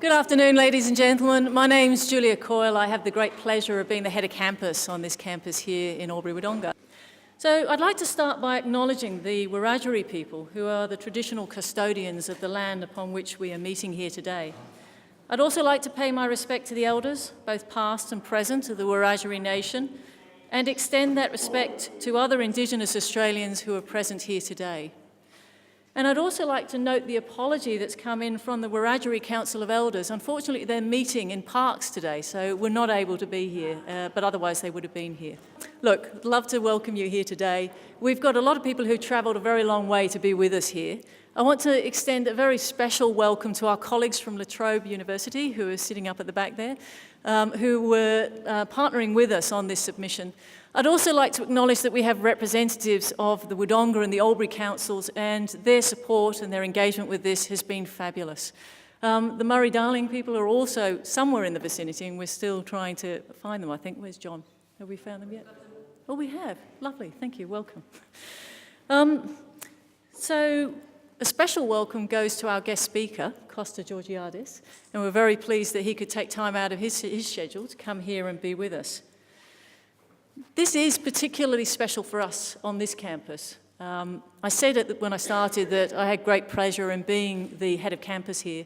Good afternoon, ladies and gentlemen. My name's Julia Coyle. I have the great pleasure of being the head of campus on this campus here in Albury-Wodonga. So I'd like to start by acknowledging the Wiradjuri people, who are the traditional custodians of the land upon which we are meeting here today. I'd also like to pay my respect to the elders, both past and present, of the Wiradjuri nation, and extend that respect to other Indigenous Australians who are present here today. And I'd also like to note the apology that's come in from the Wiradjuri Council of Elders. Unfortunately, they're meeting in Parks today, so we're not able to be here, but otherwise they would have been here. Look, I'd love to welcome you here today. We've got a lot of people who travelled a very long way to be with us here. I want to extend a very special welcome to our colleagues from La Trobe University, who are sitting up at the back there, who were partnering with us on this submission. I'd also like to acknowledge that we have representatives of the Wodonga and the Albury councils, and their support and their engagement with this has been fabulous. The Murray-Darling people are also somewhere in the vicinity, and we're still trying to find them, I think. Where's John? Have we found them yet? Oh, we have. Lovely. Thank you. Welcome. So a special welcome goes to our guest speaker, Kosta Georgiadis, and we're very pleased that he could take time out of his schedule to come here and be with us. This is particularly special for us on this campus. I said it when I started that I had great pleasure in being the head of campus here,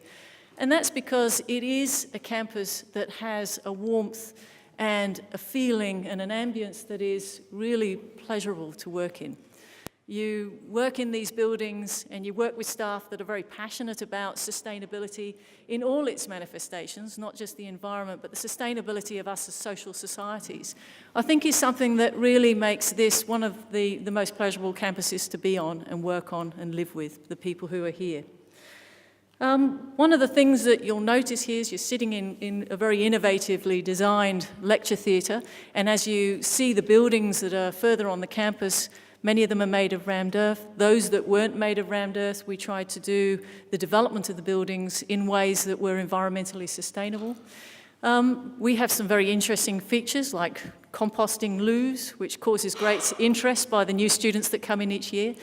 and that's because it is a campus that has a warmth and a feeling and an ambience that is really pleasurable to work in. You work in these buildings and you work with staff that are very passionate about sustainability in all its manifestations, not just the environment, but the sustainability of us as social societies. I think is something that really makes this one of the most pleasurable campuses to be on and work on and live with, the people who are here. One of the things that you'll notice here is you're sitting in a very innovatively designed lecture theatre, and as you see the buildings that are further on the campus, many of them are made of rammed earth. Those that weren't made of rammed earth, we tried to do the development of the buildings in ways that were environmentally sustainable. We have some very interesting features like composting loos, which causes great interest by the new students that come in each year.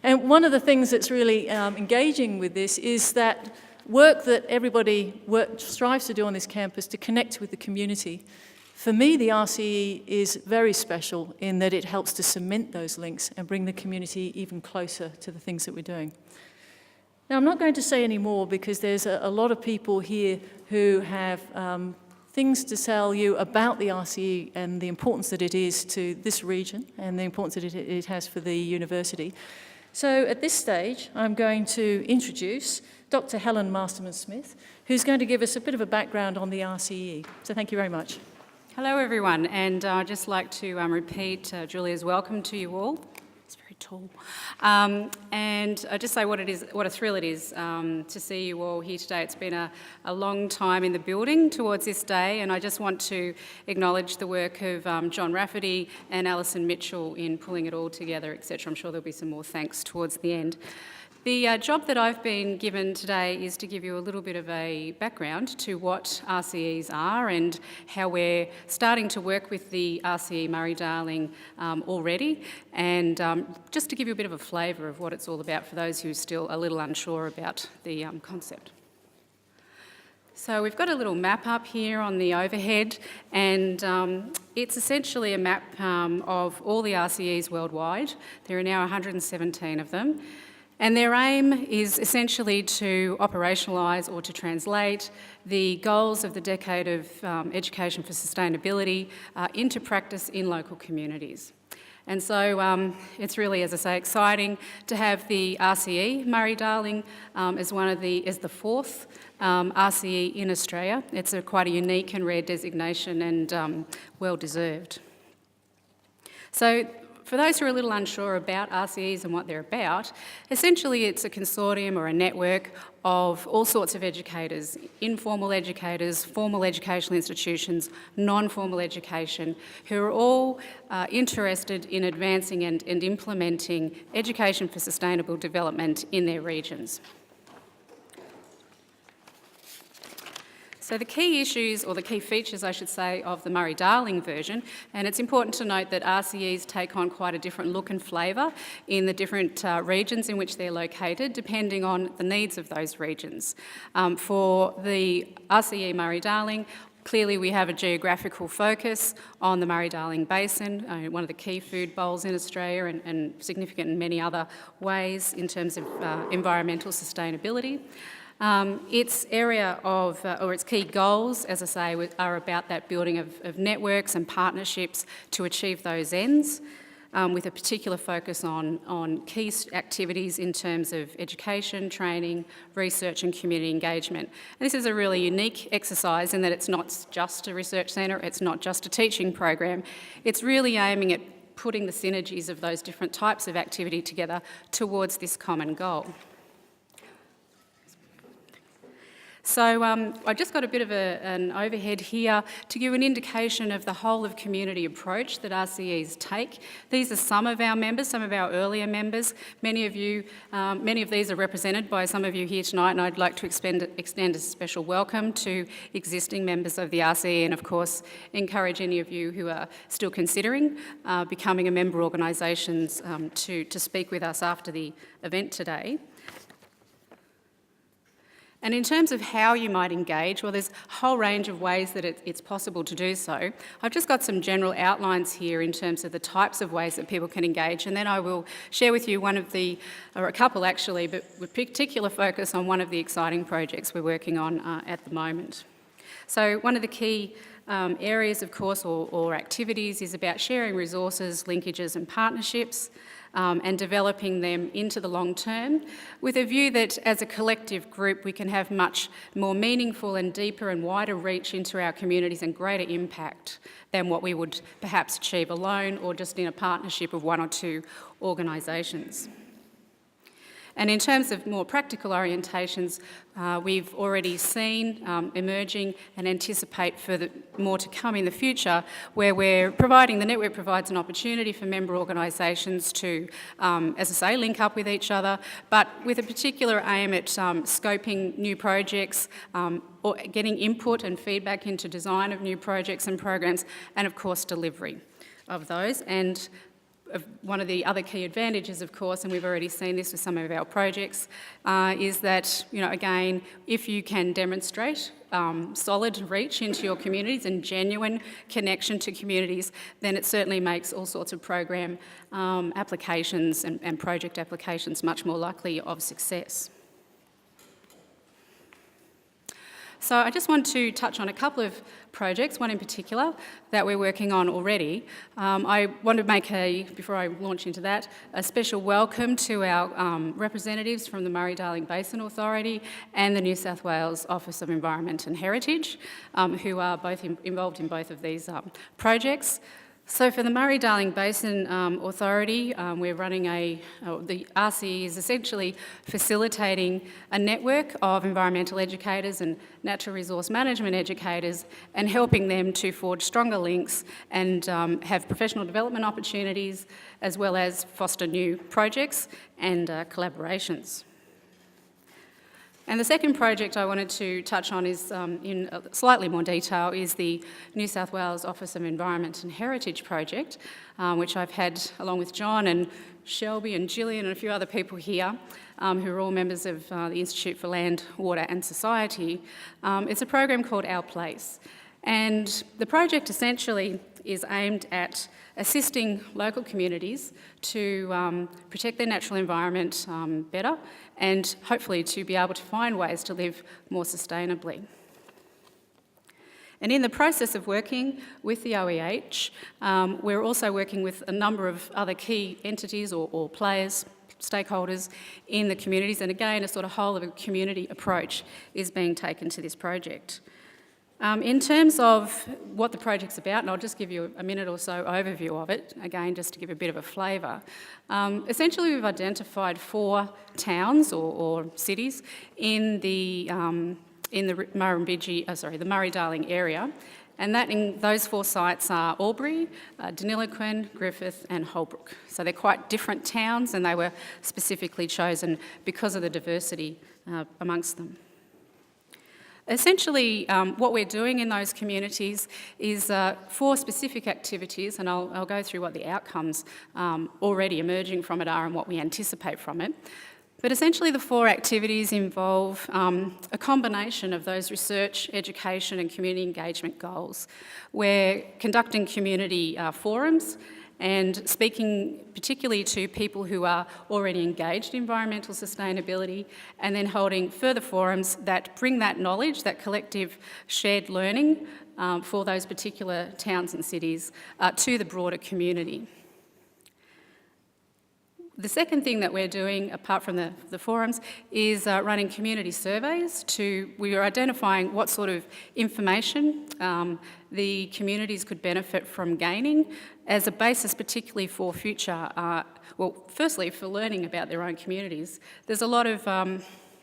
And one of the things that's really engaging with this is that work that everybody strives to do on this campus to connect with the community. For me, the RCE is very special in that it helps to cement those links and bring the community even closer to the things that we're doing. Now, I'm not going to say any more because there's a lot of people here who have things to tell you about the RCE and the importance that it is to this region and the importance that it has for the university. So at this stage, I'm going to introduce Dr. Helen Masterman-Smith, who's going to give us a bit of a background on the RCE. So thank you very much. Hello everyone, and I'd just like to repeat Julia's welcome to you all. It's very tall. And just say what a thrill it is to see you all here today. It's been a long time in the building towards this day, and I just want to acknowledge the work of John Rafferty and Alison Mitchell in pulling it all together, etc. I'm sure there'll be some more thanks towards the end. The job that I've been given today is to give you a little bit of a background to what RCEs are and how we're starting to work with the RCE Murray-Darling already, and just to give you a bit of a flavour of what it's all about for those who are still a little unsure about the concept. So we've got a little map up here on the overhead, and it's essentially a map of all the RCEs worldwide. There are now 117 of them. And their aim is essentially to operationalise or to translate the goals of the Decade of Education for Sustainability into practice in local communities. And so it's really, as I say, exciting to have the RCE Murray-Darling as the fourth RCE in Australia. It's quite a unique and rare designation and well deserved. So, for those who are a little unsure about RCEs and what they're about, essentially it's a consortium or a network of all sorts of educators, informal educators, formal educational institutions, non-formal education, who are all interested in advancing and implementing education for sustainable development in their regions. So the key issues, or the key features I should say, of the Murray-Darling version, and it's important to note that RCEs take on quite a different look and flavour in the different regions in which they're located, depending on the needs of those regions. For the RCE Murray-Darling, clearly we have a geographical focus on the Murray-Darling Basin, one of the key food bowls in Australia and significant in many other ways in terms of environmental sustainability. Its area of, or its key goals, as I say, are about that building of networks and partnerships to achieve those ends, with a particular focus on key activities in terms of education, training, research and community engagement. And this is a really unique exercise in that it's not just a research centre, it's not just a teaching program, it's really aiming at putting the synergies of those different types of activity together towards this common goal. So I just got a bit of an overhead here to give an indication of the whole of community approach that RCEs take. These are some of our members, some of our earlier members. Many of these are represented by some of you here tonight, and I'd like to extend a special welcome to existing members of the RCE, and of course encourage any of you who are still considering becoming a member organisations to speak with us after the event today. And in terms of how you might engage, well, there's a whole range of ways that it's possible to do so. I've just got some general outlines here in terms of the types of ways that people can engage, and then I will share with you one of the, or a couple actually, but with particular focus on one of the exciting projects we're working on at the moment. So one of the key areas, of course, or activities is about sharing resources, linkages and partnerships, and developing them into the long term, with a view that as a collective group we can have much more meaningful and deeper and wider reach into our communities and greater impact than what we would perhaps achieve alone or just in a partnership of one or two organisations. And in terms of more practical orientations, we've already seen emerging and anticipate further more to come in the future, where the network provides an opportunity for member organisations to, as I say, link up with each other, but with a particular aim at scoping new projects, or getting input and feedback into design of new projects and programs, and of course delivery of those. And one of the other key advantages, of course, and we've already seen this with some of our projects, is that, again, if you can demonstrate solid reach into your communities and genuine connection to communities, then it certainly makes all sorts of program applications and project applications much more likely of success. So I just want to touch on a couple of projects, one in particular that we're working on already. I want to make before I launch into that, a special welcome to our representatives from the Murray-Darling Basin Authority and the New South Wales Office of Environment and Heritage, who are both involved in both of these projects. So for the Murray-Darling Basin Authority, we're running the RCE is essentially facilitating a network of environmental educators and natural resource management educators and helping them to forge stronger links and have professional development opportunities, as well as foster new projects and collaborations. And the second project I wanted to touch on is, in slightly more detail, is the New South Wales Office of Environment and Heritage project, which I've had along with John and Shelby and Gillian and a few other people here, who are all members of the Institute for Land, Water and Society. It's a program called Our Place. And the project essentially is aimed at assisting local communities to protect their natural environment better and hopefully to be able to find ways to live more sustainably. And in the process of working with the OEH, we're also working with a number of other key entities or players, stakeholders in the communities, and again a sort of whole of a community approach is being taken to this project. In terms of what the project's about, and I'll just give you a minute or so overview of it, again just to give a bit of a flavour. Essentially we've identified 4 towns or cities in the Murray-Darling area, and those 4 sites are Albury, Deniliquin, Griffith and Holbrook. So they're quite different towns, and they were specifically chosen because of the diversity amongst them. Essentially, what we're doing in those communities is 4 specific activities, and I'll go through what the outcomes already emerging from it are and what we anticipate from it. But essentially the 4 activities involve a combination of those research, education and community engagement goals. We're conducting community forums and speaking particularly to people who are already engaged in environmental sustainability, and then holding further forums that bring that knowledge, that collective shared learning for those particular towns and cities to the broader community. The second thing that we're doing, apart from the forums, is running community surveys. We are identifying what sort of information the communities could benefit from gaining as a basis particularly for future, firstly for learning about their own communities. There's a lot of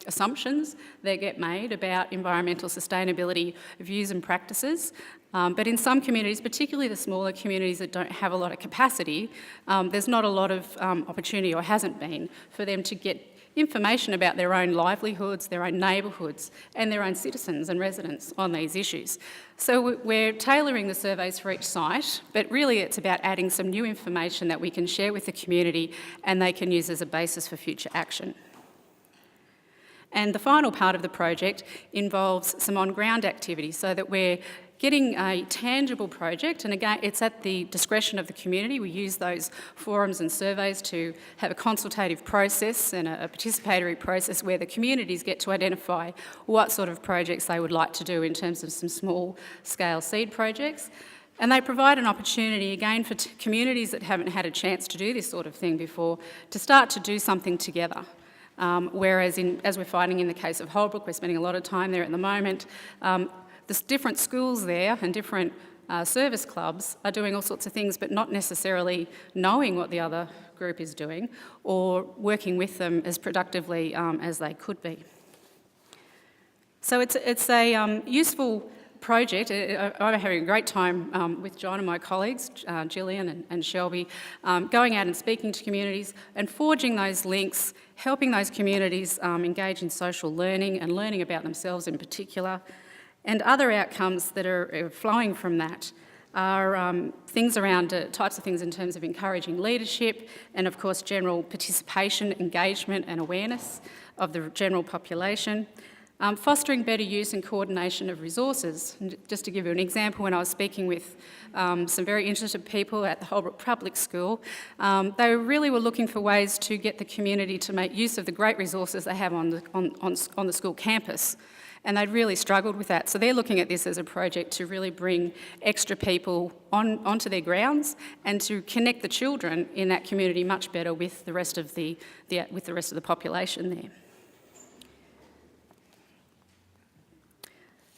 assumptions that get made about environmental sustainability views and practices. But in some communities, particularly the smaller communities that don't have a lot of capacity, there's not a lot of opportunity, or hasn't been, for them to get information about their own livelihoods, their own neighbourhoods, and their own citizens and residents on these issues. So we're tailoring the surveys for each site, but really it's about adding some new information that we can share with the community and they can use as a basis for future action. And the final part of the project involves some on-ground activities so that we're getting a tangible project, and again, it's at the discretion of the community. We use those forums and surveys to have a consultative process and a participatory process where the communities get to identify what sort of projects they would like to do in terms of some small-scale seed projects. And they provide an opportunity, again, for communities that haven't had a chance to do this sort of thing before, to start to do something together. Whereas, as we're finding in the case of Holbrook, we're spending a lot of time there at the moment, there's different schools there and different service clubs are doing all sorts of things but not necessarily knowing what the other group is doing or working with them as productively as they could be. So it's a useful project. I'm having a great time with John and my colleagues, Gillian and Shelby, going out and speaking to communities and forging those links, helping those communities engage in social learning and learning about themselves in particular. And other outcomes that are flowing from that are things around types of things in terms of encouraging leadership and, of course, general participation, engagement and awareness of the general population. Fostering better use and coordination of resources. And just to give you an example, when I was speaking with some very interested people at the Holbrook Public School, they really were looking for ways to get the community to make use of the great resources they have on the school campus. And they'd really struggled with that. So they're looking at this as a project to really bring extra people onto their grounds and to connect the children in that community much better with the rest of the population there.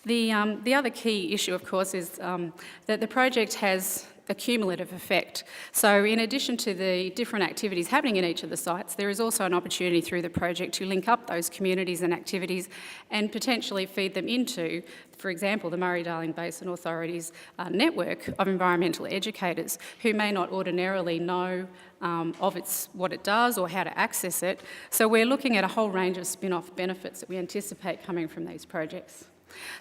The other key issue, of course, is that the project has a cumulative effect. So in addition to the different activities happening in each of the sites, there is also an opportunity through the project to link up those communities and activities and potentially feed them into, for example, the Murray-Darling Basin Authority's network of environmental educators who may not ordinarily know of what it does or how to access it. So we're looking at a whole range of spin-off benefits that we anticipate coming from these projects.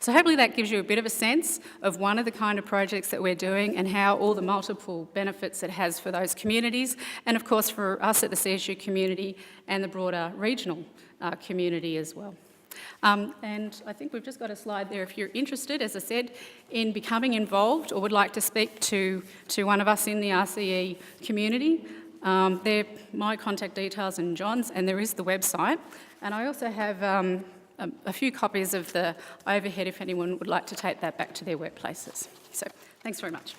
So hopefully that gives you a bit of a sense of one of the kind of projects that we're doing and how all the multiple benefits it has for those communities and of course for us at the CSU community and the broader regional community as well. And I think we've just got a slide there if you're interested, as I said, in becoming involved or would like to speak to one of us in the RCE community. They're my contact details and John's, and there is the website. And I also have a few copies of the overhead if anyone would like to take that back to their workplaces. So, thanks very much.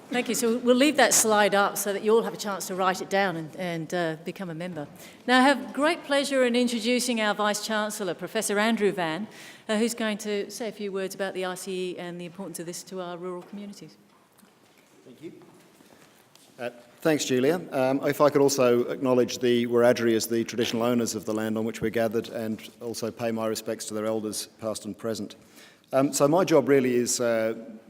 Thank you. So we'll leave that slide up so that you all have a chance to write it down and become a member. Now I have great pleasure in introducing our Vice-Chancellor, Professor Andrew Van, who's going to say a few words about the RCE and the importance of this to our rural communities. Thank you. Thanks, Julia. If I could also acknowledge the Wiradjuri as the traditional owners of the land on which we're gathered and also pay my respects to their elders, past and present. So my job really is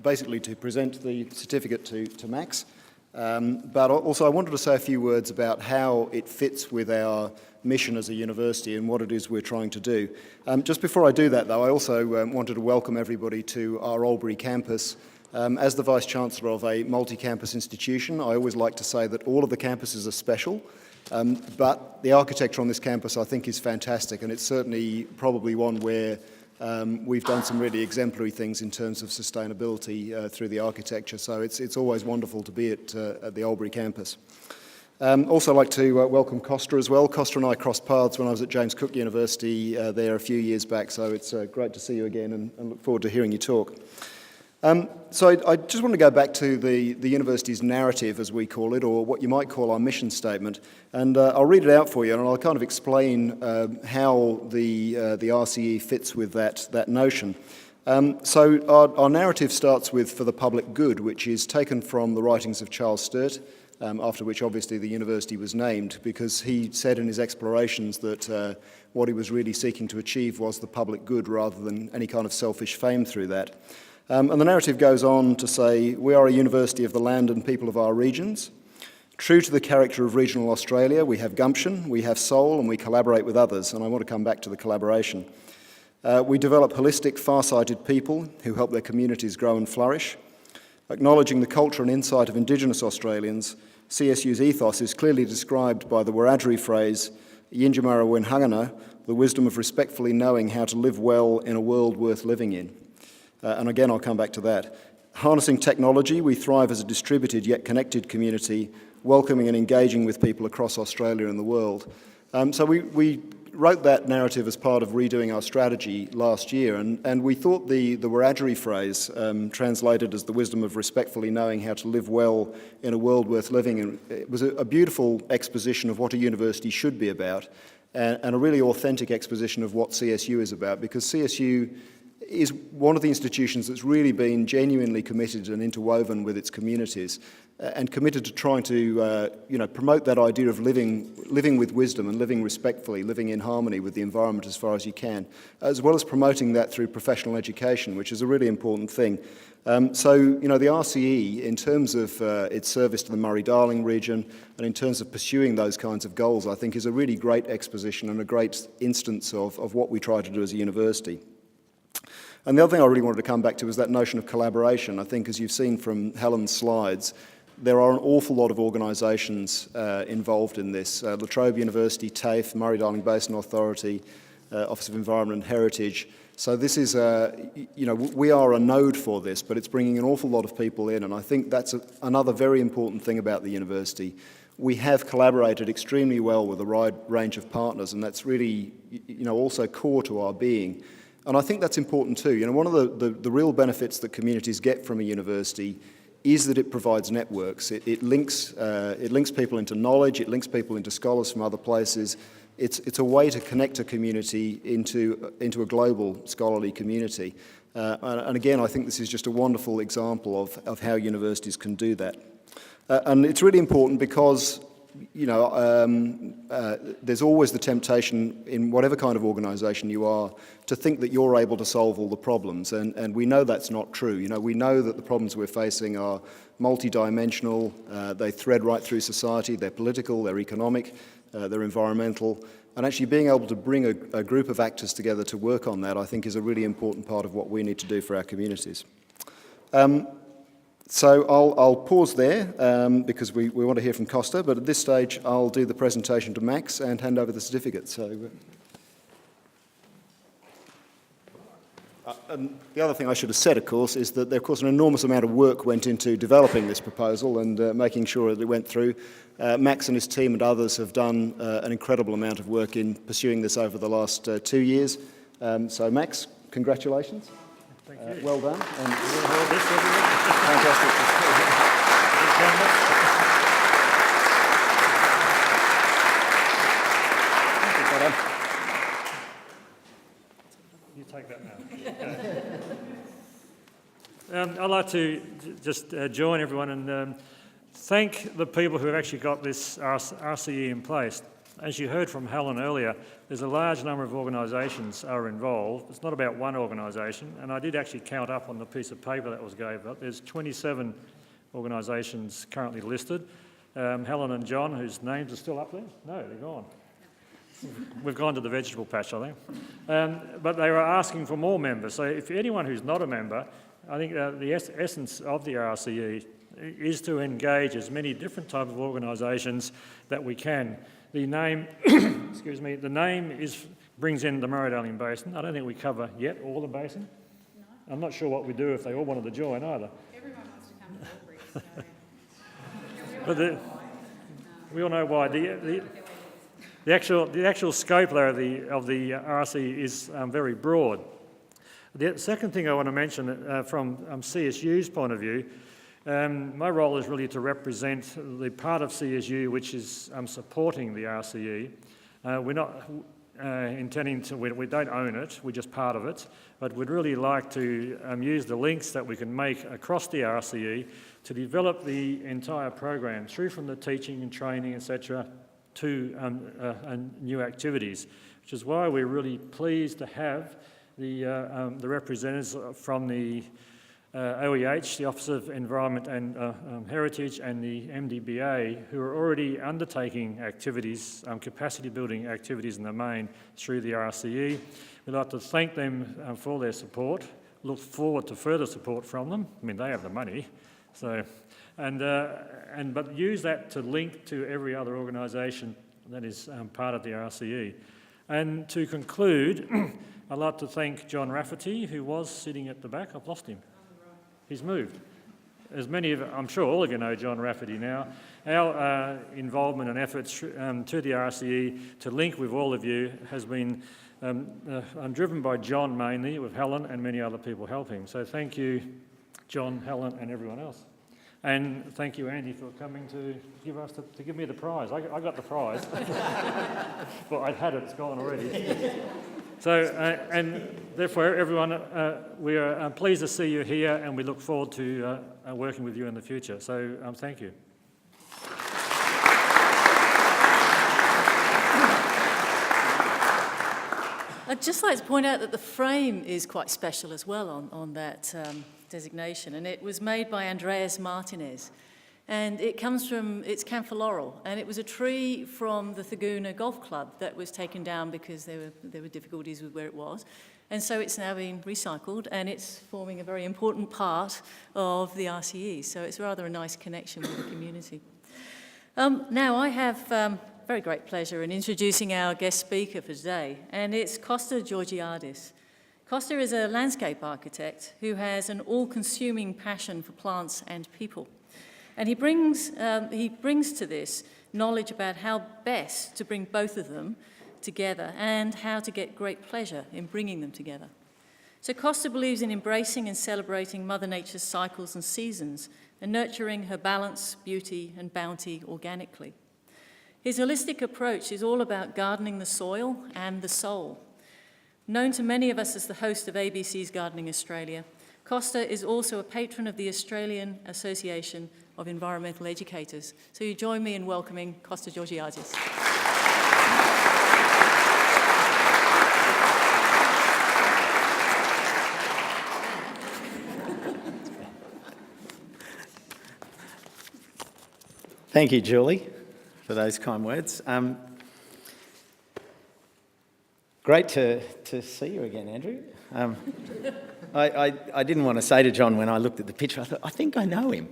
basically to present the certificate to Max But also I wanted to say a few words about how it fits with our mission as a university and what it is we're trying to do. Just before I do that, though, I also wanted to welcome everybody to our Albury campus. As the Vice-Chancellor of a multi-campus institution, I always like to say that all of the campuses are special, but the architecture on this campus I think is fantastic, and it's certainly probably one where we've done some really exemplary things in terms of sustainability through the architecture, so it's always wonderful to be at the Albury campus. Also like to welcome Kosta as well. Kosta and I crossed paths when I was at James Cook University there a few years back, so it's great to see you again and look forward to hearing you talk. So I just want to go back to the university's narrative, as we call it, or what you might call our mission statement, and I'll read it out for you, and I'll kind of explain how the RCE fits with that notion. So our narrative starts with "for the public good," which is taken from the writings of Charles Sturt, after which obviously the university was named, because he said in his explorations that what he was really seeking to achieve was the public good rather than any kind of selfish fame through that. And the narrative goes on to say, "We are a university of the land and people of our regions. True to the character of regional Australia, we have gumption, we have soul, and we collaborate with others." And I want to come back to the collaboration. We develop holistic, far-sighted people who help their communities grow and flourish. Acknowledging the culture and insight of Indigenous Australians, CSU's ethos is clearly described by the Wiradjuri phrase, "Yinjamara Wenhangana," the wisdom of respectfully knowing how to live well in a world worth living in. And again, I'll come back to that. Harnessing technology, we thrive as a distributed yet connected community, welcoming and engaging with people across Australia and the world. So we wrote that narrative as part of redoing our strategy last year, and we thought the Wiradjuri phrase, translated as the wisdom of respectfully knowing how to live well in a world worth living in, it was a beautiful exposition of what a university should be about, and a really authentic exposition of what CSU is about, because CSU is one of the institutions that's really been genuinely committed and interwoven with its communities, and committed to trying to promote that idea of living with wisdom and living respectfully, living in harmony with the environment as far as you can, as well as promoting that through professional education, which is a really important thing. So the RCE, in terms of its service to the Murray-Darling region and in terms of pursuing those kinds of goals, I think is a really great exposition and a great instance of what we try to do as a university. And the other thing I really wanted to come back to is that notion of collaboration. I think, as you've seen from Helen's slides, there are an awful lot of organisations involved in this. La Trobe University, TAFE, Murray-Darling Basin Authority, Office of Environment and Heritage. So this is, we are a node for this, but it's bringing an awful lot of people in, and I think that's another very important thing about the university. We have collaborated extremely well with a wide range of partners, and that's really, also core to our being. And I think that's important too. One of the real benefits that communities get from a university is that it provides networks. It links people into knowledge, it links people into scholars from other places. It's a way to connect a community into a global scholarly community. And again, I think this is just a wonderful example of how universities can do that. And it's really important because there's always the temptation in whatever kind of organisation you are to think that you're able to solve all the problems, and we know that's not true. We know that the problems we're facing are multidimensional, they thread right through society, they're political, they're economic, they're environmental, and actually being able to bring a group of actors together to work on that, I think, is a really important part of what we need to do for our communities. So I'll pause there because we want to hear from Kosta, but at this stage I'll do the presentation to Max and hand over the certificate. And the other thing I should have said, of course, is that of course an enormous amount of work went into developing this proposal and making sure that it went through. Max and his team and others have done an incredible amount of work in pursuing this over the last 2 years. So Max, congratulations. Thank you. Well done. And Fantastic. You take that now. I'd like to just join everyone and thank the people who have actually got this RCE in place. As you heard from Helen earlier, there's a large number of organisations are involved. It's not about one organisation, and I did actually count up on the piece of paper that was gave up. There's 27 organisations currently listed. Helen and John, whose names are still up there? No, they're gone. We've gone to the vegetable patch, I think. But they were asking for more members. So if anyone who's not a member, I think the essence of the RCE is to engage as many different type of organisations that we can. The name, excuse me, the name brings in the Murray-Darling Basin. I don't think we cover yet all the basin. No. I'm not sure what we do if they all wanted to join either. Everyone wants to come to Albury, so... But we all know why. The actual scope there of the RC is very broad. The second thing I want to mention from CSU's point of view, my role is really to represent the part of CSU which is supporting the RCE. We're not intending to, we don't own it, we're just part of it, but we'd really like to use the links that we can make across the RCE to develop the entire program, through from the teaching and training, etc., to new activities, which is why we're really pleased to have the representatives from the OEH, the Office of Environment and Heritage, and the MDBA, who are already undertaking activities, capacity building activities in the main through the RCE. We'd like to thank them for their support, look forward to further support from them. I mean, they have the money, so, but use that to link to every other organisation that is part of the RCE. And to conclude, I'd like to thank John Rafferty, who was sitting at the back. I've lost him. He's moved. As many of, I'm sure all of you know John Rafferty now. Our involvement and efforts to the RCE to link with all of you has been driven by John mainly, with Helen and many other people helping. So thank you, John, Helen and everyone else. And thank you, Andy, for coming to give me the prize. I got the prize. Well, I'd had it, it's gone already. So, and therefore, everyone, we are pleased to see you here, and we look forward to working with you in the future. So, thank you. I'd just like to point out that the frame is quite special as well on that designation, and it was made by Andreas Martinez. And it comes from, it's camphor laurel, and it was a tree from the Thaguna Golf Club that was taken down because there were difficulties with where it was. And so it's now been recycled, and it's forming a very important part of the RCE. So it's rather a nice connection with the community. Now I have very great pleasure in introducing our guest speaker for today, and it's Kosta Georgiadis. Kosta is a landscape architect who has an all-consuming passion for plants and people. And he brings to this knowledge about how best to bring both of them together and how to get great pleasure in bringing them together. So Kosta believes in embracing and celebrating Mother Nature's cycles and seasons and nurturing her balance, beauty, and bounty organically. His holistic approach is all about gardening the soil and the soul. Known to many of us as the host of ABC's Gardening Australia, Kosta is also a patron of the Australian Association of Environmental Educators. So you join me in welcoming Kosta Georgiadis. Thank you, Julie, for those kind words. Great to see you again, Andrew. I didn't want to say to John when I looked at the picture, I thought, I think I know him.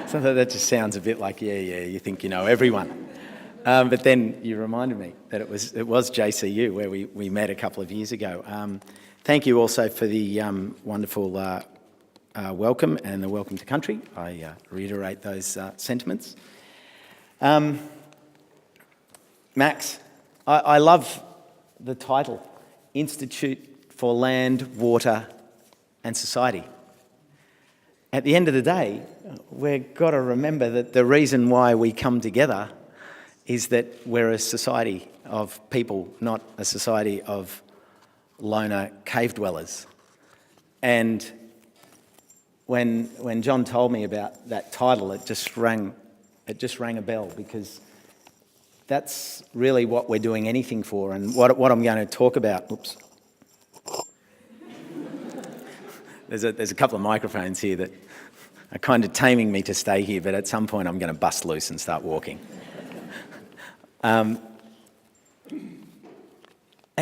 So that just sounds a bit like, yeah, you think you know everyone. But then you reminded me that it was JCU where we met a couple of years ago. Thank you also for the wonderful welcome and the welcome to country. I reiterate those sentiments. Max, I love the title, Institute for Land, Water and Society. At the end of the day, we've got to remember that the reason why we come together is that we're a society of people, not a society of loner cave dwellers. And when John told me about that title, it just rang a bell, because that's really what we're doing anything for, and what I'm going to talk about. Oops. There's a couple of microphones here that kind of taming me to stay here, but at some point I'm going to bust loose and start walking. At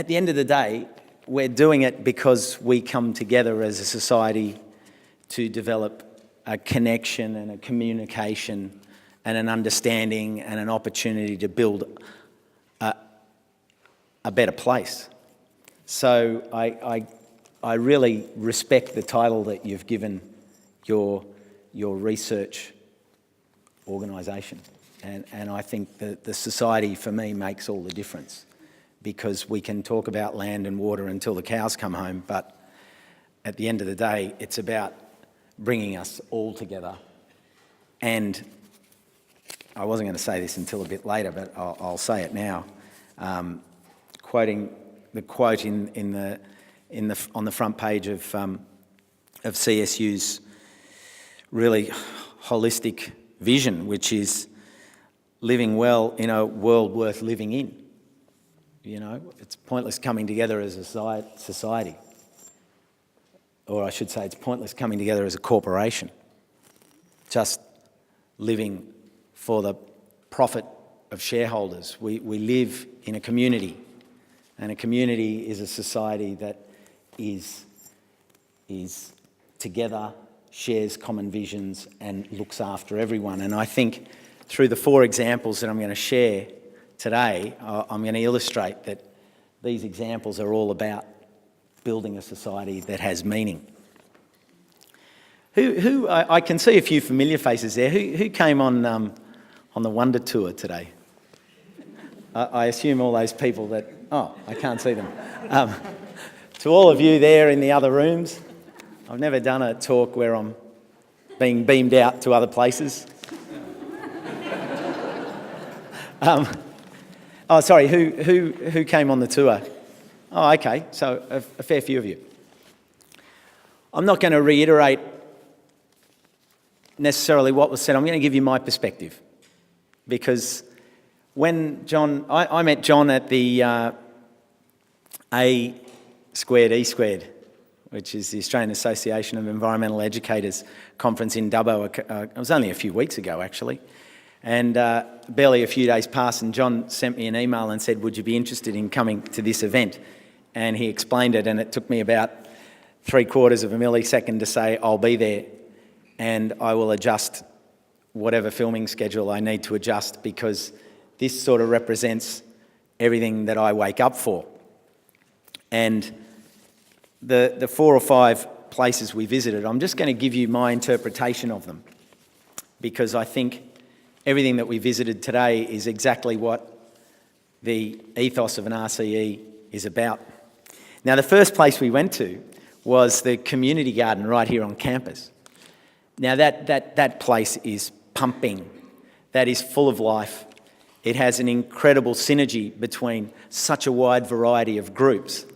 the end of the day, we're doing it because we come together as a society to develop a connection and a communication and an understanding and an opportunity to build a better place. So I really respect the title that you've given your research organisation. And I think that the society, for me, makes all the difference, because we can talk about land and water until the cows come home, but at the end of the day, it's about bringing us all together. And I wasn't going to say this until a bit later, but I'll say it now. Quoting the quote on the front page of CSU's really holistic vision, which is living well in a world worth living in. You know, it's pointless coming together as a society. Or I should say, it's pointless coming together as a corporation. Just living for the profit of shareholders. We live in a community, and a community is a society that is together, shares common visions, and looks after everyone. And I think through the 4 examples that I'm going to share today, I'm going to illustrate that these examples are all about building a society that has meaning. Who I can see a few familiar faces there. Who came on the Wonder Tour today? I assume all those people that... Oh, I can't see them. To all of you there in the other rooms, I've never done a talk where I'm being beamed out to other places. Sorry, who came on the tour? Oh, okay, so a fair few of you. I'm not going to reiterate necessarily what was said. I'm going to give you my perspective, because when I met John at the A squared E squared, which is the Australian Association of Environmental Educators conference in Dubbo. It was only a few weeks ago, actually. And barely a few days passed, and John sent me an email and said, would you be interested in coming to this event? And he explained it, and it took me about 3/4 of a millisecond to say, I'll be there, and I will adjust whatever filming schedule I need to adjust, because this sort of represents everything that I wake up for. And the 4 or 5 places we visited, I'm just going to give you my interpretation of them, because I think everything that we visited today is exactly what the ethos of an RCE is about. Now, the first place we went to was the community garden right here on campus. Now, that place is pumping. That is full of life. It has an incredible synergy between such a wide variety of groups.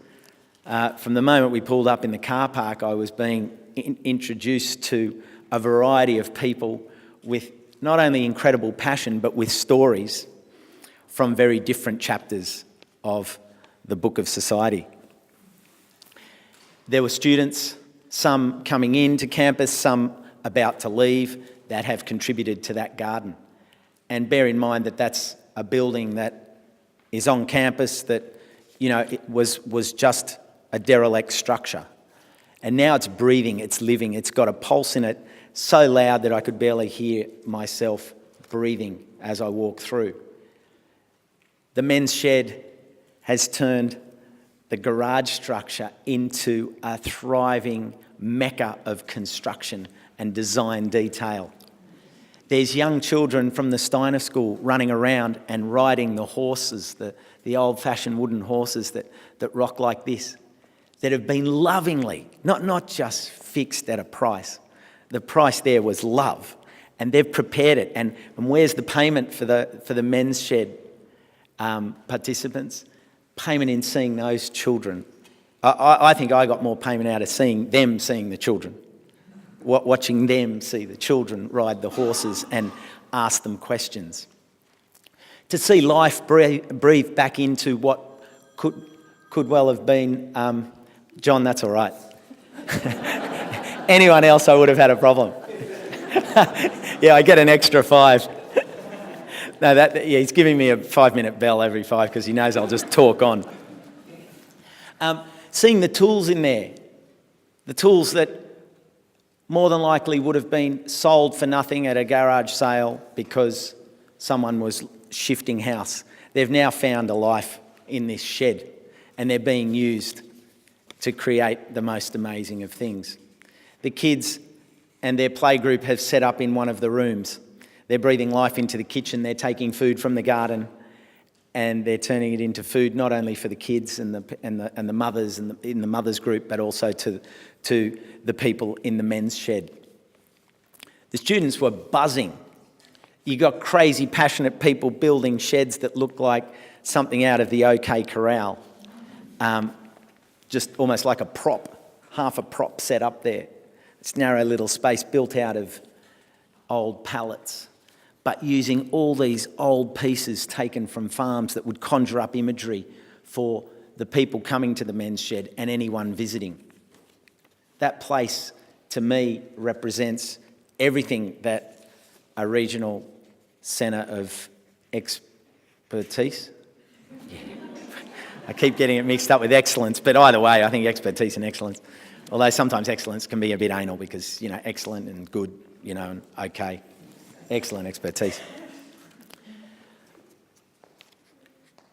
From the moment we pulled up in the car park, I was being introduced to a variety of people with not only incredible passion, but with stories from very different chapters of the Book of Society. There were students, some coming into campus, some about to leave, that have contributed to that garden. And bear in mind that that's a building that is on campus that, you know, it was just a derelict structure. And now it's breathing, it's living, it's got a pulse in it so loud that I could barely hear myself breathing as I walked through. The men's shed has turned the garage structure into a thriving mecca of construction and design detail. There's young children from the Steiner School running around and riding the horses, the old-fashioned wooden horses that rock like this, that have been lovingly, not just fixed at a price. The price there was love, and they've prepared it. And where's the payment for the men's shed participants? Payment in seeing those children. I think I got more payment out of seeing the children, watching them see the children ride the horses and ask them questions. To see life breathe back into what could well have been, John, that's all right. Anyone else, I would have had a problem. Yeah, I get an extra 5. No, he's giving me a 5-minute bell every 5 because he knows I'll just talk on. Seeing the tools in there, the tools that more than likely would have been sold for nothing at a garage sale because someone was shifting house. They've now found a life in this shed and they're being used to create the most amazing of things. The kids and their playgroup have set up in one of the rooms. They're breathing life into the kitchen. They're taking food from the garden and they're turning it into food not only for the kids and the mothers in the mothers group, but also to the people in the men's shed. The students were buzzing. You got crazy, passionate people building sheds that looked like something out of the OK Corral, just almost like a prop, half a prop set up there. This narrow little space built out of old pallets, but using all these old pieces taken from farms that would conjure up imagery for the people coming to the men's shed and anyone visiting. That place, to me, represents everything that a regional centre of expertise. Yeah. I keep getting it mixed up with excellence, but either way, I think expertise and excellence. Although sometimes excellence can be a bit anal because, excellent and good, and okay. Excellent expertise.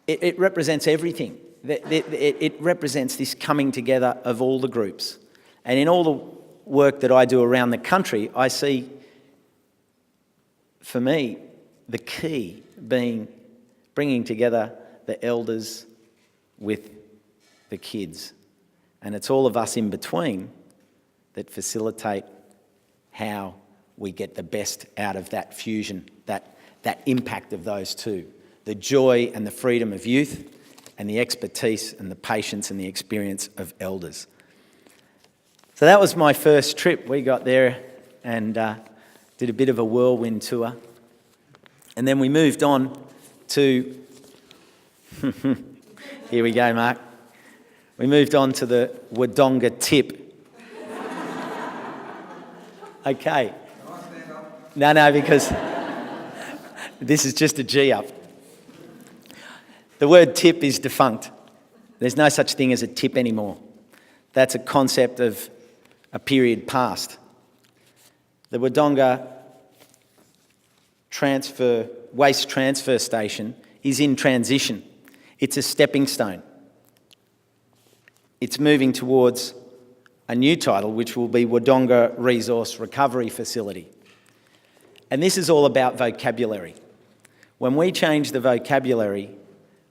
It represents everything. It represents this coming together of all the groups. And in all the work that I do around the country, I see, for me, the key being bringing together the elders with the kids. And it's all of us in between that facilitate how we get the best out of that fusion, that impact of those two. The joy and the freedom of youth and the expertise and the patience and the experience of elders. So that was my first trip. We got there and did a bit of a whirlwind tour. And then we moved on to... Here we go, Mark. We moved on to the Wodonga tip. Okay. No, because this is just a G up. The word tip is defunct. There's no such thing as a tip anymore. That's a concept of a period past. The Wodonga waste transfer station is in transition. It's a stepping stone. It's moving towards a new title, which will be Wodonga Resource Recovery Facility. And this is all about vocabulary. When we change the vocabulary,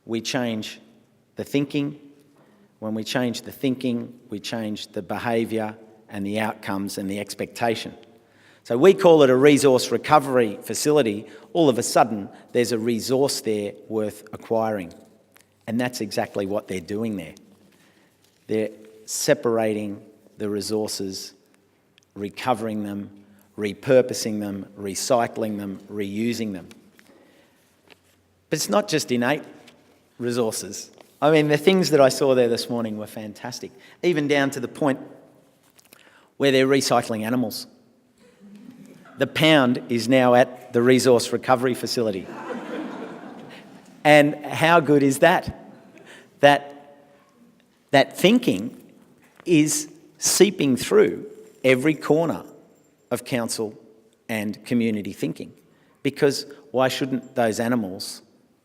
we change the thinking. When we change the thinking, we change the behaviour and the outcomes and the expectation. So we call it a resource recovery facility. All of a sudden, there's a resource there worth acquiring. And that's exactly what they're doing there. They're separating the resources, recovering them, repurposing them, recycling them, reusing them. But it's not just innate resources. I mean, the things that I saw there this morning were fantastic, even down to the point where they're recycling animals. The pound is now at the resource recovery facility. And how good is that? That thinking is seeping through every corner of council and community thinking. Because why shouldn't those animals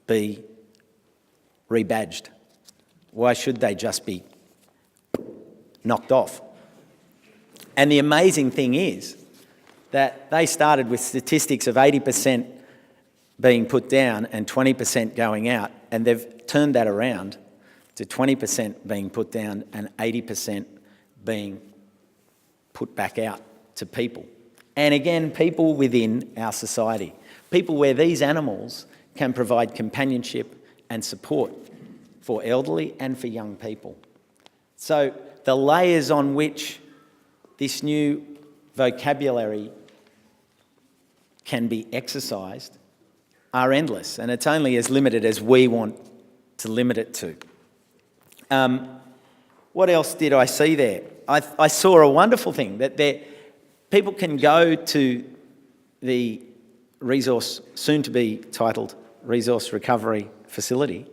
be rebadged? Why should they just be knocked off? And the amazing thing is that they started with statistics of 80% being put down and 20% going out, and they've turned that around to 20% being put down and 80% being put back out to people. And again, people within our society, people where these animals can provide companionship and support for elderly and for young people. So the layers on which this new vocabulary can be exercised are endless, and it's only as limited as we want to limit it to. What else did I see there? I saw a wonderful thing, that people can go to the resource, soon to be titled Resource Recovery Facility,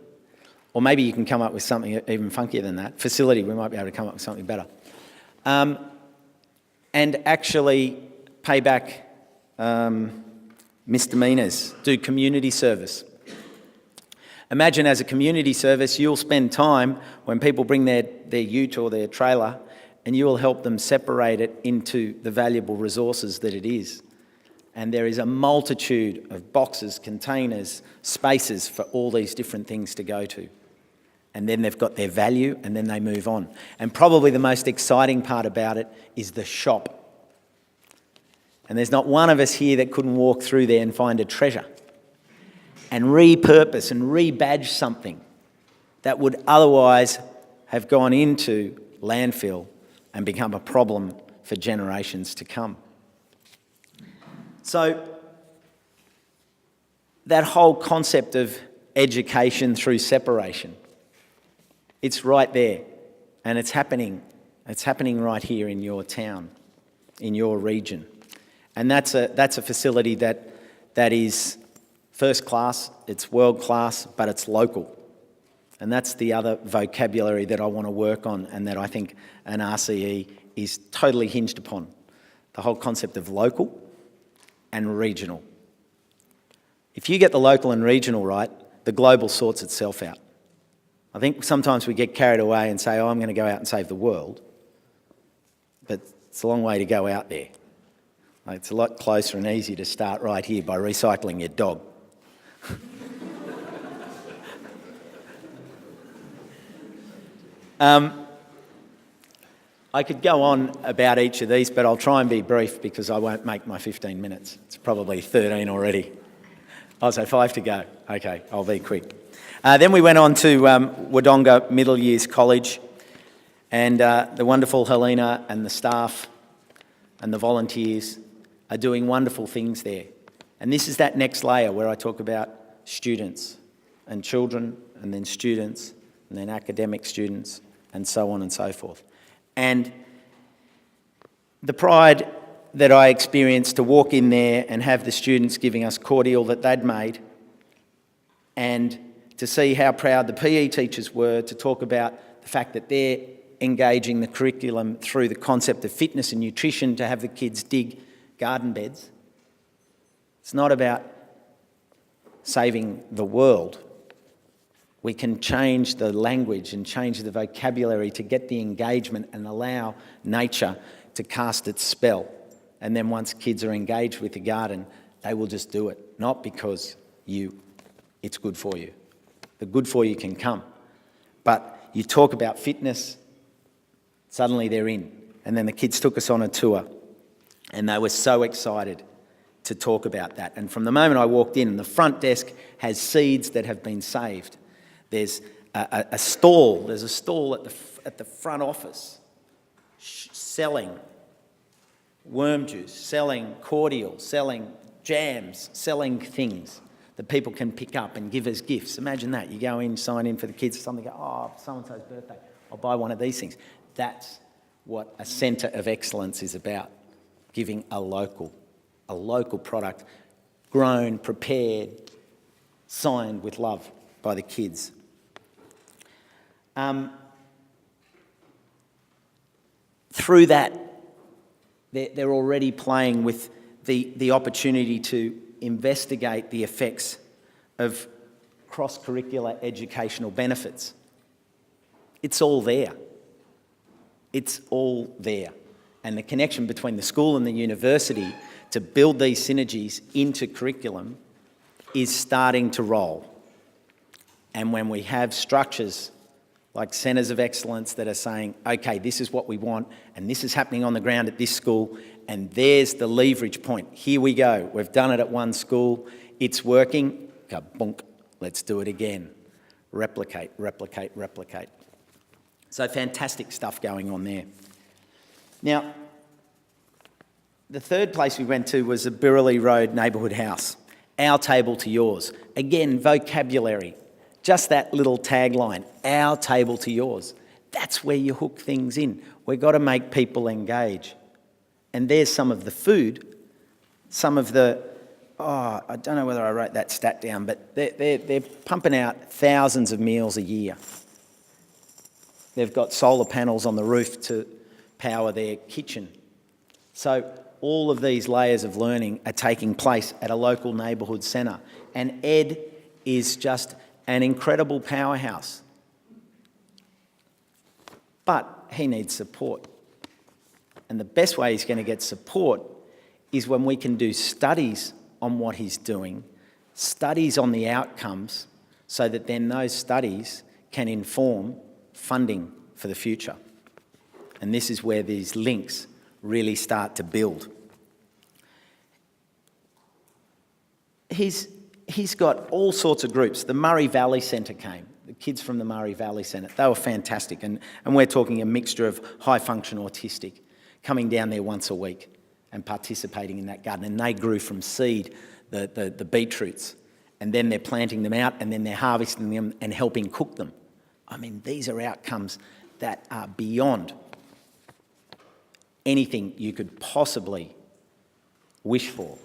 or maybe you can come up with something even funkier than that. Facility, we might be able to come up with something better. And actually pay back misdemeanors, do community service. Imagine as a community service, you'll spend time when people bring their ute or their trailer, and you will help them separate it into the valuable resources that it is. And there is a multitude of boxes, containers, spaces for all these different things to go to. And then they've got their value, and then they move on. And probably the most exciting part about it is the shop. And there's not one of us here that couldn't walk through there and find a treasure and repurpose and rebadge something that would otherwise have gone into landfill and become a problem for generations to come. So that whole concept of education through separation, it's right there, and it's happening. It's happening right here in your town, in your region. And that's a facility that is first class, it's world class, but it's local. And that's the other vocabulary that I want to work on, and that I think an RCE is totally hinged upon. The whole concept of local and regional. If you get the local and regional right, the global sorts itself out. I think sometimes we get carried away and say, oh, I'm going to go out and save the world. But it's a long way to go out there. It's a lot closer and easier to start right here by recycling your dog. I could go on about each of these, but I'll try and be brief because I won't make my 15 minutes. It's probably 13 already. Oh, so 5 to go. Okay, I'll be quick. Then we went on to Wodonga Middle Years College, and the wonderful Helena and the staff and the volunteers are doing wonderful things there. And this is that next layer where I talk about students and children, and then students, and then academic students, and so on and so forth. And the pride that I experienced to walk in there and have the students giving us cordial that they'd made, and to see how proud the PE teachers were to talk about the fact that they're engaging the curriculum through the concept of fitness and nutrition to have the kids dig garden beds. It's not about saving the world. We can change the language and change the vocabulary to get the engagement and allow nature to cast its spell. And then once kids are engaged with the garden, they will just do it, not because it's good for you. The good for you can come. But you talk about fitness, suddenly they're in. And then the kids took us on a tour, and they were so excited to talk about that. And from the moment I walked in, the front desk has seeds that have been saved. There's a stall. There's a stall at the front office selling worm juice, selling cordial, selling jams, selling things that people can pick up and give as gifts. Imagine that. You go in, sign in for the kids or something, go, oh, so-and-so's birthday, I'll buy one of these things. That's what a centre of excellence is about, giving a local product, grown, prepared, signed with love by the kids. Through that, they're already playing with the opportunity to investigate the effects of cross-curricular educational benefits. It's all there. It's all there. And the connection between the school and the university to build these synergies into curriculum is starting to roll. And when we have structures like centres of excellence that are saying, okay, this is what we want, and this is happening on the ground at this school, and there's the leverage point. Here we go. We've done it at one school. It's working. Kabonk. Let's do it again. Replicate, replicate, replicate. So fantastic stuff going on there. Now, the third place we went to was the Birrelly Road Neighbourhood House. Our table to yours. Again, vocabulary. Just that little tagline, our table to yours. That's where you hook things in. We've got to make people engage. And there's some of the food, some of the, I don't know whether I wrote that stat down, but they're pumping out thousands of meals a year. They've got solar panels on the roof to power their kitchen. So all of these layers of learning are taking place at a local neighbourhood centre. And Ed is just an incredible powerhouse. But he needs support. And the best way he's going to get support is when we can do studies on what he's doing, studies on the outcomes, so that then those studies can inform funding for the future. And this is where these links really start to build. He's got all sorts of groups. The Murray Valley Centre came. The kids from the Murray Valley Centre, they were fantastic. And we're talking a mixture of high-function autistic coming down there once a week and participating in that garden. And they grew from seed the beetroots. And then they're planting them out and then they're harvesting them and helping cook them. I mean, these are outcomes that are beyond anything you could possibly wish for.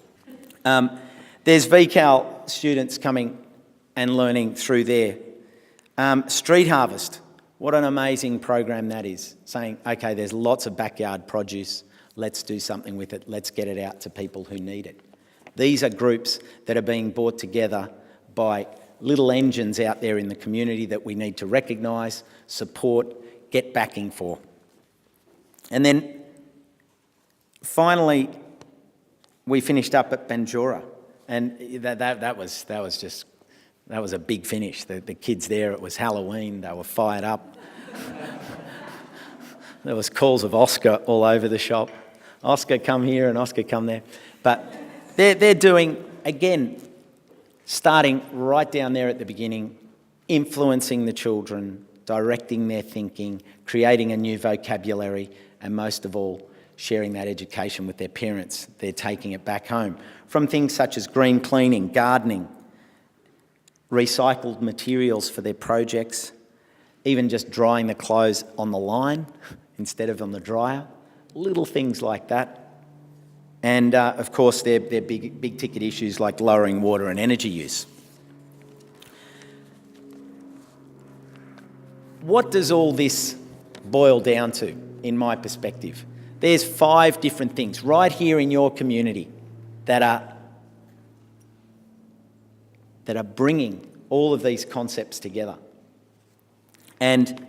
There's VCAL students coming and learning through there. Street Harvest, what an amazing program that is. Saying, okay, there's lots of backyard produce, let's do something with it, let's get it out to people who need it. These are groups that are being brought together by little engines out there in the community that we need to recognise, support, get backing for. And then finally, we finished up at Banjura, and that was a big finish. The kids there, it was Halloween, they were fired up. There was calls of Oscar all over the shop. Oscar, come here, and Oscar, come there. But they're doing, again, starting right down there at the beginning, influencing the children, directing their thinking, creating a new vocabulary, and most of all, sharing that education with their parents. They're taking it back home. From things such as green cleaning, gardening, recycled materials for their projects, even just drying the clothes on the line instead of on the dryer, little things like that. And of course, their big ticket issues like lowering water and energy use. What does all this boil down to, in my perspective? There's 5 different things right here in your community that are bringing all of these concepts together. And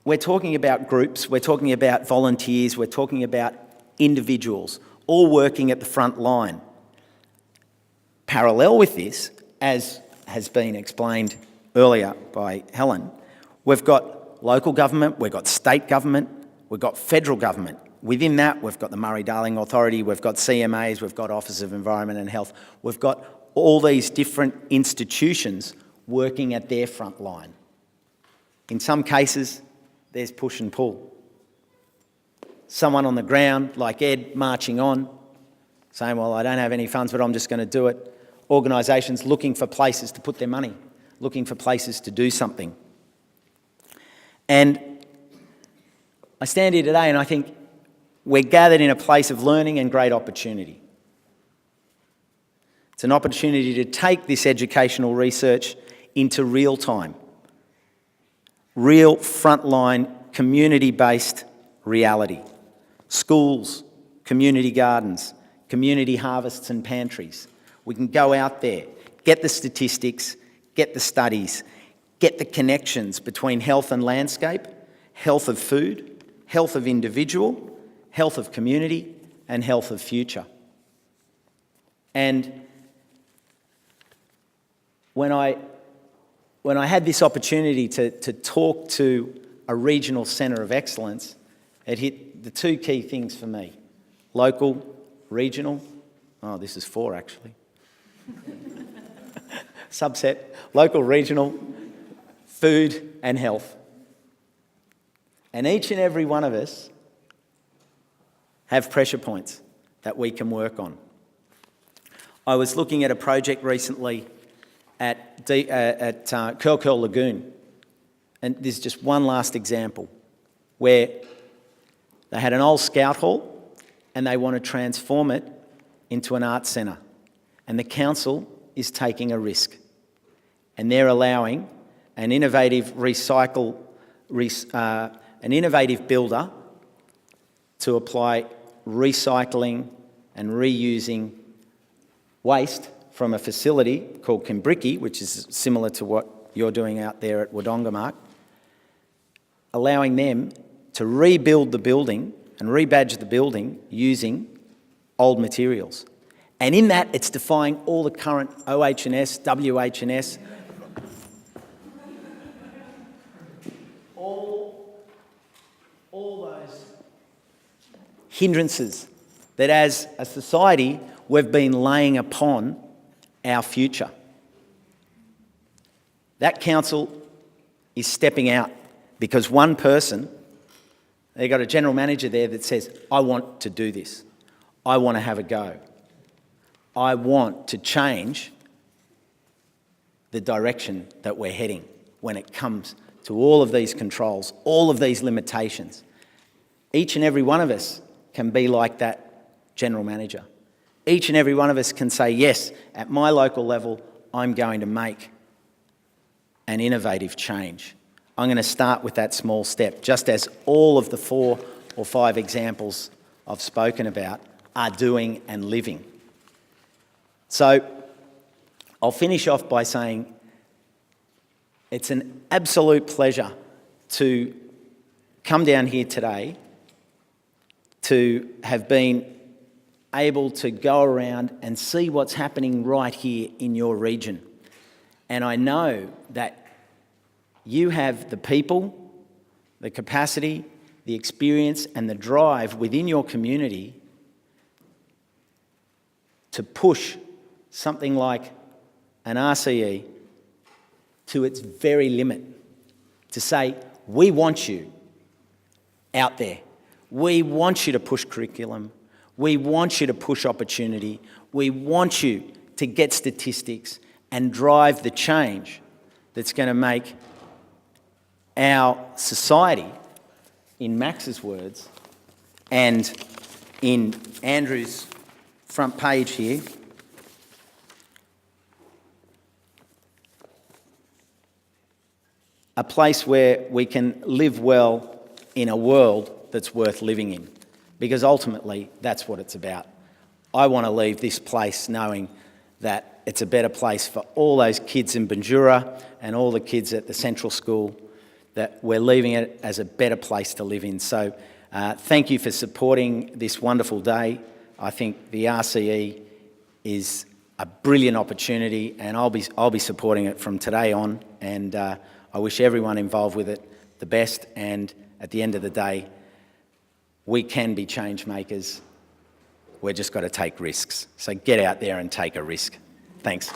we're talking about groups, we're talking about volunteers, we're talking about individuals, all working at the front line. Parallel with this, as has been explained earlier by Helen, we've got local government, we've got state government, we've got federal government. Within that, we've got the Murray-Darling Authority, we've got CMAs, we've got Office of Environment and Health. We've got all these different institutions working at their front line. In some cases, there's push and pull. Someone on the ground, like Ed, marching on, saying, well, I don't have any funds, but I'm just going to do it. Organisations looking for places to put their money, looking for places to do something. And I stand here today and I think we're gathered in a place of learning and great opportunity. It's an opportunity to take this educational research into real time, real frontline, community-based reality. Schools, community gardens, community harvests and pantries. We can go out there, get the statistics, get the studies, get the connections between health and landscape, health of food, health of individual, health of community, and health of future. And when I had this opportunity to talk to a regional centre of excellence, it hit the 2 key things for me. Local, regional, this is 4 actually. Subset, local, regional, food and health. And each and every one of us have pressure points that we can work on. I was looking at a project recently at Curl Curl Lagoon, and this is just one last example where they had an old scout hall and they want to transform it into an arts centre. And the council is taking a risk. And they're allowing an innovative an innovative builder to apply recycling and reusing waste from a facility called Kimbriki, which is similar to what you're doing out there at Wodongamark, allowing them to rebuild the building and rebadge the building using old materials. And in that, it's defying all the current OH&S, WH&S, all those hindrances that as a society we've been laying upon our future. That council is stepping out because one person, they've got a general manager there that says, I want to do this. I want to have a go. I want to change the direction that we're heading when it comes to all of these controls, all of these limitations. Each and every one of us can be like that general manager. Each and every one of us can say, yes, at my local level, I'm going to make an innovative change. I'm going to start with that small step, just as all of the 4 or 5 examples I've spoken about are doing and living. So I'll finish off by saying it's an absolute pleasure to come down here today, to have been able to go around and see what's happening right here in your region. And I know that you have the people, the capacity, the experience and the drive within your community to push something like an RCE to its very limit, to say, we want you out there. We want you to push curriculum. We want you to push opportunity. We want you to get statistics and drive the change that's going to make our society, in Max's words, and in Andrew's front page here, a place where we can live well in a world that's worth living in. Because ultimately, that's what it's about. I want to leave this place knowing that it's a better place for all those kids in Bunjura and all the kids at the Central School, that we're leaving it as a better place to live in. So thank you for supporting this wonderful day. I think the RCE is a brilliant opportunity, and I'll be supporting it from today on, and I wish everyone involved with it the best. And at the end of the day, we can be change makers. We've just got to take risks. So get out there and take a risk. Thanks.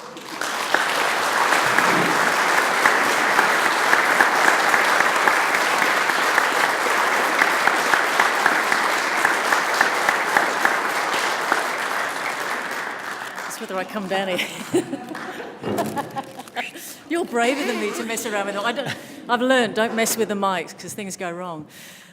That's whether I come down here. You're braver than me to mess around with them. I've learned, don't mess with the mics because things go wrong.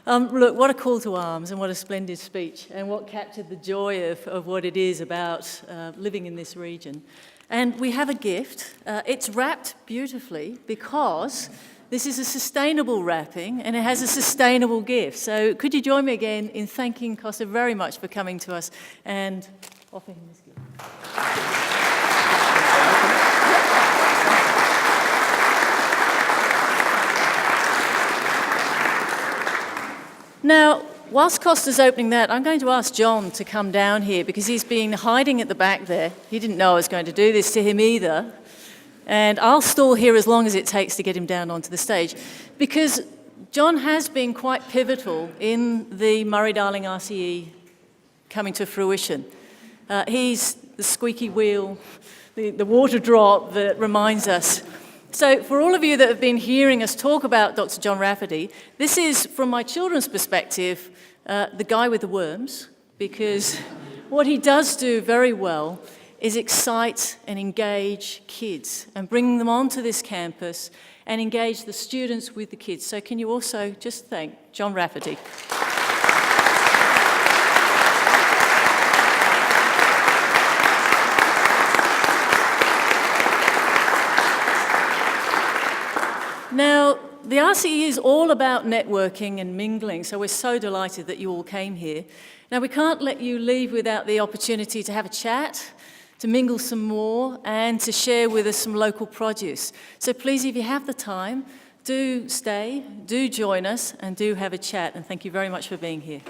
Look, what a call to arms and what a splendid speech, and what captured the joy of what it is about living in this region. And we have a gift. It's wrapped beautifully because this is a sustainable wrapping and it has a sustainable gift. So could you join me again in thanking Kosta very much for coming to us and offering him this gift. Now, whilst Kosta's opening that, I'm going to ask John to come down here because he's been hiding at the back there. He didn't know I was going to do this to him either. And I'll stall here as long as it takes to get him down onto the stage, because John has been quite pivotal in the Murray-Darling RCE coming to fruition. He's the squeaky wheel, the water drop that reminds us. So for all of you that have been hearing us talk about Dr. John Rafferty, this is, from my children's perspective, the guy with the worms, because what he does do very well is excite and engage kids and bring them onto this campus and engage the students with the kids. So can you also just thank John Rafferty? Now, the RCE is all about networking and mingling, so we're so delighted that you all came here. Now, we can't let you leave without the opportunity to have a chat, to mingle some more, and to share with us some local produce. So please, if you have the time, do stay, do join us, and do have a chat, and thank you very much for being here.